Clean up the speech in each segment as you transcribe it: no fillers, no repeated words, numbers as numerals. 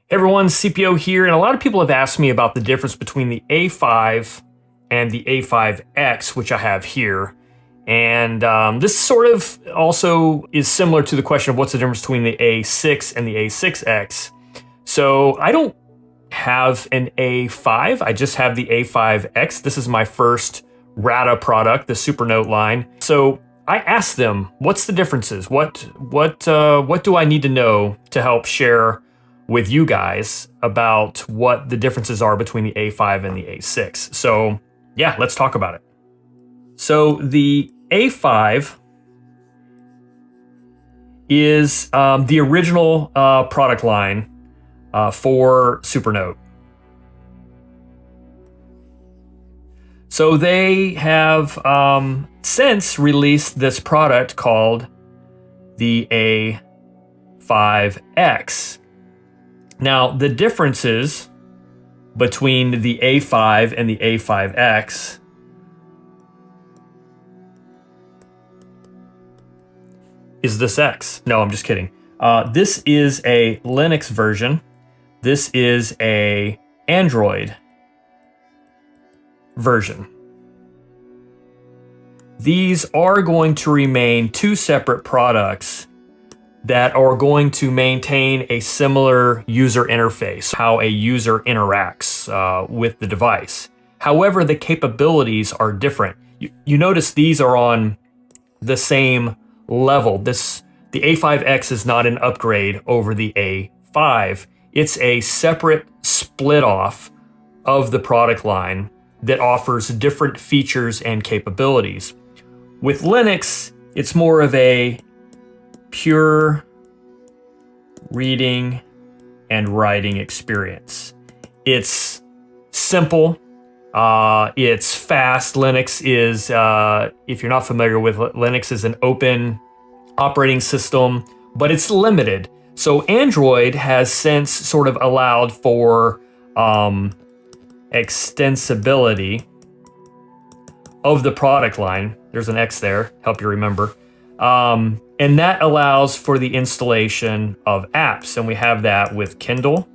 Hey everyone, CPO here, and a lot of people have asked me about the difference between the A5 and the A5X, which I have here. And this sort of also is similar to the question of what's the difference between the A6 and the A6X. So I don't have an A5, I just have the A5X. This is my first RATA product, the Supernote line. So I asked them, what's the differences? What do I need to know to help share with you guys about what the differences are between the A5 and the A6. So yeah, let's talk about it. So the A5 is the original product line for Supernote. So they have since released this product called the A5X. Now, the differences between the A5 and the A5X is this X. No, I'm just kidding. This is a Linux version. This is a Android version. These are going to remain two separate products that are going to maintain a similar user interface, how a user interacts with the device. However, the capabilities are different. You notice these are on the same level. The A5X is not an upgrade over the A5. It's a separate split off of the product line that offers different features and capabilities. With Linux, it's more of a pure reading and writing experience. It's simple. It's fast. Linux is, if you're not familiar with Linux, is an open operating system, but it's limited. So Android has since sort of allowed for extensibility of the product line. There's an X there, help you remember. And that allows for the installation of apps. And we have that with Kindle.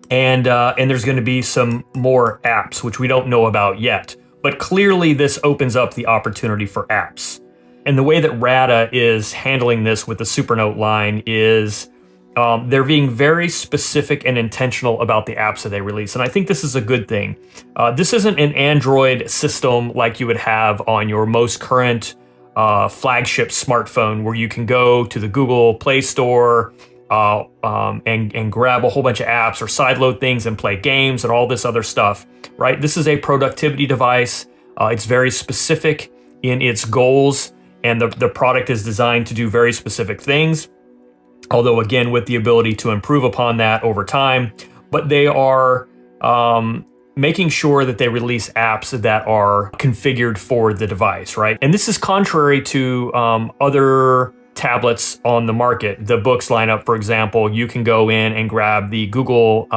And there's going to be some more apps, which we don't know about yet. But clearly this opens up the opportunity for apps. And the way that RATA is handling this with the Supernote line is they're being very specific and intentional about the apps that they release. And I think this is a good thing. This isn't an Android system like you would have on your most current flagship smartphone, where you can go to the Google Play Store and grab a whole bunch of apps or sideload things and play games and all this other stuff, right? This is a productivity device. It's very specific in its goals, and the product is designed to do very specific things, although again with the ability to improve upon that over time. But they are making sure that they release apps that are configured for the device, right? And this is contrary to other tablets on the market. The Books lineup, for example, you can go in and grab the Google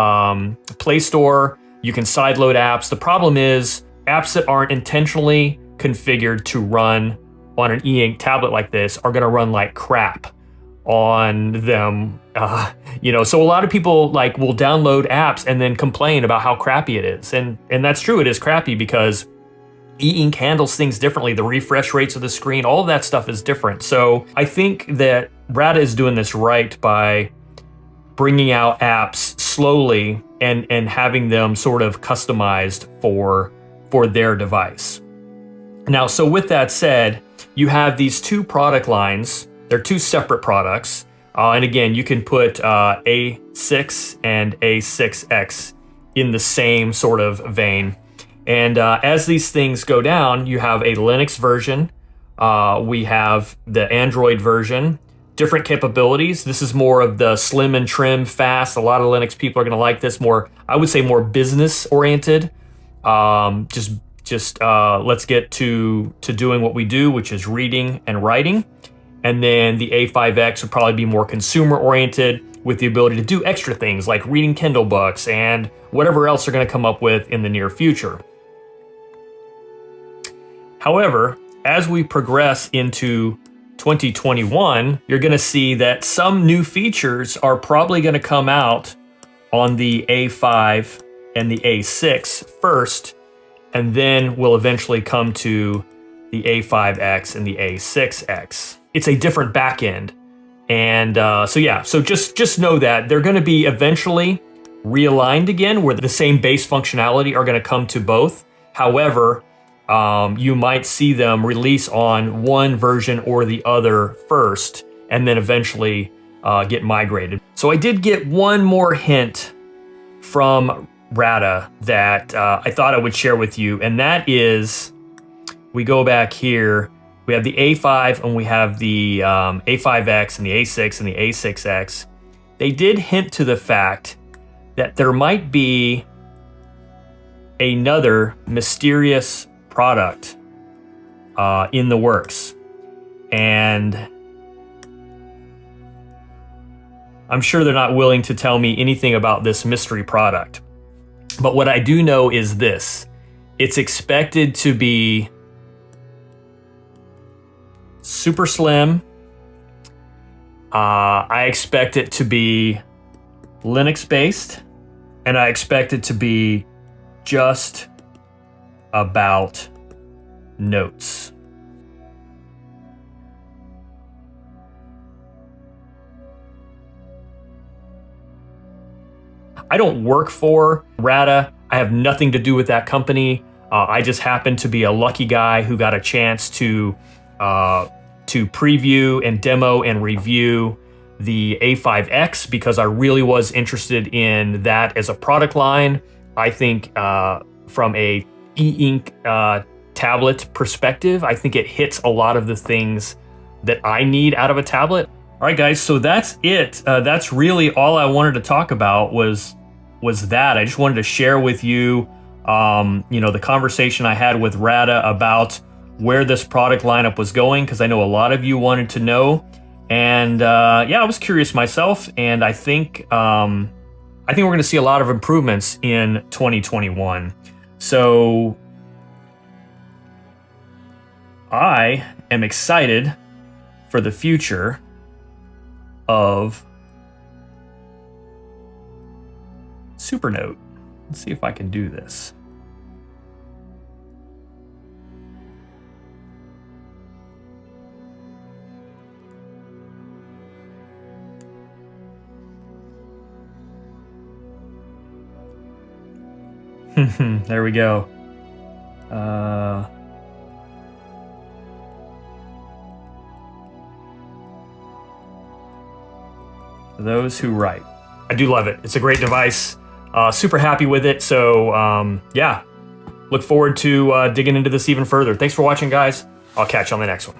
Play Store. You can sideload apps. The problem is apps that aren't intentionally configured to run on an e-ink tablet like this are going to run like crap on them. So a lot of people will download apps and then complain about how crappy it is. And that's true, it is crappy because e-ink handles things differently. The refresh rates of the screen, all of that stuff is different. So I think that RATA is doing this right by bringing out apps slowly and having them sort of customized for their device. Now, so with that said, you have these two product lines. They're two separate products. And again, you can put A6 and A6X in the same sort of vein. And as these things go down, you have a Linux version. We have the Android version, different capabilities. This is more of the slim and trim, fast. A lot of Linux people are going to like this more, I would say more business oriented. Let's get to doing what we do, which is reading and writing. And then the A5X would probably be more consumer-oriented with the ability to do extra things like reading Kindle books and whatever else they're going to come up with in the near future. However, as we progress into 2021, you're going to see that some new features are probably going to come out on the A5 and the A6 first, and then we'll eventually come to the A5X and the A6X. It's a different back end. And so just know that they're going to be eventually realigned again, where the same base functionality are going to come to both. However, you might see them release on one version or the other first, and then eventually get migrated. So I did get one more hint from RADA that I thought I would share with you, and that is, we go back here, we have the A5 and we have the A5X and the A6 and the A6X. They did hint to the fact that there might be another mysterious product in the works. And I'm sure they're not willing to tell me anything about this mystery product. But what I do know is this: it's expected to be super slim. I expect it to be Linux based, and I expect it to be just about notes. I don't work for RADA. I have nothing to do with that company. I just happen to be a lucky guy who got a chance to preview and demo and review the A5X because I really was interested in that as a product line. I think from a e-ink tablet perspective, I think it hits a lot of the things that I need out of a tablet. All right, guys, so that's it. That's really all I wanted to talk about was that. I just wanted to share with you, the conversation I had with RADA about where this product lineup was going, because I know a lot of you wanted to know. And I was curious myself, and I think we're going to see a lot of improvements in 2021. So I am excited for the future of Supernote. Let's see if I can do this. There we go. For those who write. I do love it. It's a great device. Super happy with it. So look forward to digging into this even further. Thanks for watching, guys. I'll catch you on the next one.